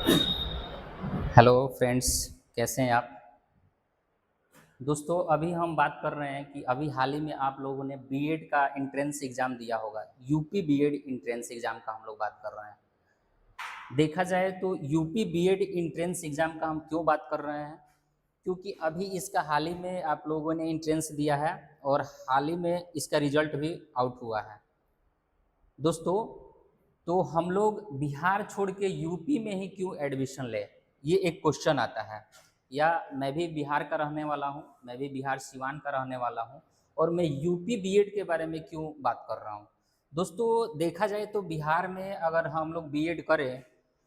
Hello friends, कैसे हैं आप। दोस्तों, अभी हम बात कर रहे हैं कि अभी हाल ही में आप लोगों ने बीएड का एंट्रेंस एग्ज़ाम दिया होगा। यूपी बीएड एंट्रेंस एग्ज़ाम का हम लोग बात कर रहे हैं। देखा जाए तो यूपी बीएड एंट्रेंस एग्ज़ाम का हम क्यों बात कर रहे हैं, क्योंकि अभी इसका हाल ही में आप लोगों ने एंट्रेंस दिया है और हाल ही में इसका रिजल्ट भी आउट हुआ है। दोस्तों, तो हम लोग बिहार छोड़ के यूपी में ही क्यों एडमिशन लें, ये एक क्वेश्चन आता है। या मैं भी बिहार का रहने वाला हूँ, मैं भी बिहार सिवान का रहने वाला हूँ, और मैं यूपी बीएड के बारे में क्यों बात कर रहा हूँ। दोस्तों, देखा जाए तो बिहार में अगर हम लोग बीएड करें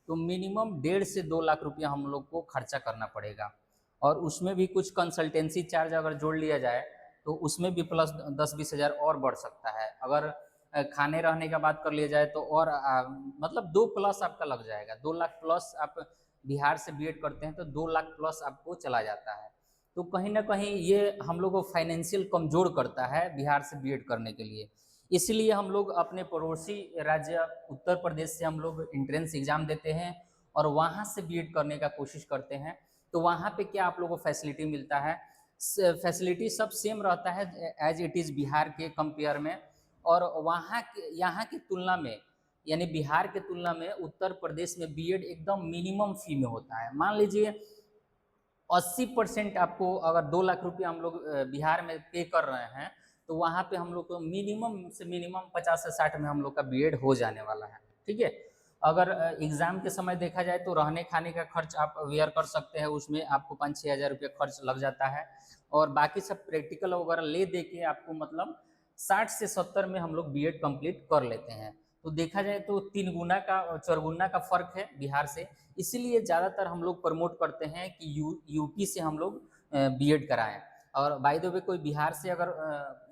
तो मिनिमम 1.5 से 2 लाख रुपया हम लोग को खर्चा करना पड़ेगा, और उसमें भी कुछ कंसल्टेंसी चार्ज अगर जोड़ लिया जाए तो उसमें भी प्लस 10-20 हज़ार और बढ़ सकता है। अगर खाने रहने का बात कर लिया जाए तो और मतलब 2 प्लस आपका लग जाएगा। 2 लाख प्लस आप बिहार से बीएड करते हैं तो 2 लाख प्लस आपको चला जाता है। तो कहीं ना कहीं ये हम लोग को फाइनेंशियल कमजोर करता है बिहार से बीएड करने के लिए। इसलिए हम लोग अपने पड़ोसी राज्य उत्तर प्रदेश से हम लोग एंट्रेंस एग्जाम देते हैं और वहाँ से बीएड करने का कोशिश करते हैं। तो वहाँ पे क्या आप लोगों को फैसिलिटी मिलता है, फैसिलिटी सब सेम रहता है एज इट इज़ बिहार के कंपेयर में। और वहाँ के यहाँ की तुलना में, यानी बिहार के तुलना में उत्तर प्रदेश में बीएड एकदम मिनिमम फी में होता है। मान लीजिए 80% आपको अगर 2 लाख रुपया हम लोग बिहार में पे कर रहे हैं, तो वहाँ पे हम लोग को मिनिमम से मिनिमम 50 से 60 में हम लोग का बीएड हो जाने वाला है। ठीक है। अगर एग्ज़ाम के समय देखा जाए तो रहने खाने का खर्च आप वेयर कर सकते हैं, उसमें आपको 5-6 हज़ार रुपये खर्च लग जाता है। और बाकी सब प्रैक्टिकल वगैरह ले दे के आपको मतलब 60 से 70 में हम लोग बीएड कंप्लीट कर लेते हैं। तो देखा जाए तो 3 गुना का और 4 गुना का फ़र्क है बिहार से। इसीलिए ज़्यादातर हम लोग प्रमोट करते हैं कि यूपी से हम लोग बीएड कराएं। और बाय द वे कोई बिहार से अगर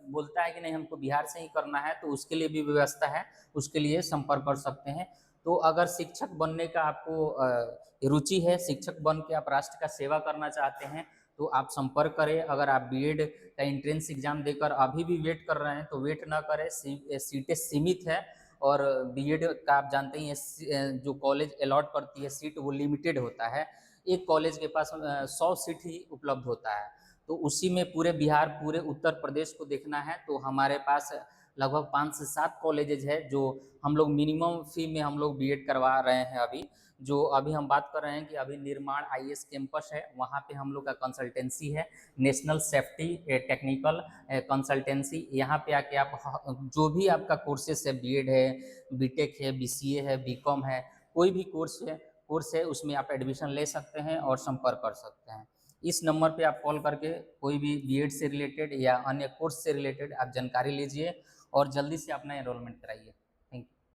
बोलता है कि नहीं हमको बिहार से ही करना है, तो उसके लिए भी व्यवस्था है, उसके लिए संपर्क कर सकते हैं। तो अगर शिक्षक बनने का आपको रुचि है, शिक्षक बन के आप राष्ट्र का सेवा करना चाहते हैं, तो आप संपर्क करें। अगर आप बीएड का एंट्रेंस एग्जाम देकर अभी भी वेट कर रहे हैं तो वेट ना करें, सीटें सीमित है। और बीएड का आप जानते ही हैं, जो कॉलेज अलॉट करती है सीट वो लिमिटेड होता है। एक कॉलेज के पास 100 सीट ही उपलब्ध होता है। तो उसी में पूरे बिहार, पूरे उत्तर प्रदेश को देखना है तो हमारे पास लगभग 5 से 7 कॉलेजेज है जो हम लोग मिनिमम फी में हम लोग बीएड करवा रहे हैं। अभी जो अभी हम बात कर रहे हैं कि अभी निर्माण आईएएस कैंपस है, वहाँ पे हम लोग का कंसल्टेंसी है, नेशनल सेफ्टी टेक्निकल कंसल्टेंसी। यहाँ पे आके आप जो भी आपका कोर्सेस है, बीएड है, बीटेक है, बीसीए है, बीकॉम है, कोई भी कोर्स है उसमें आप एडमिशन ले सकते हैं और संपर्क कर सकते हैं। इस नंबर पे आप कॉल करके कोई भी बीएड से रिलेटेड या अन्य कोर्स से रिलेटेड आप जानकारी लीजिए और जल्दी से अपना एनरोलमेंट कराइए।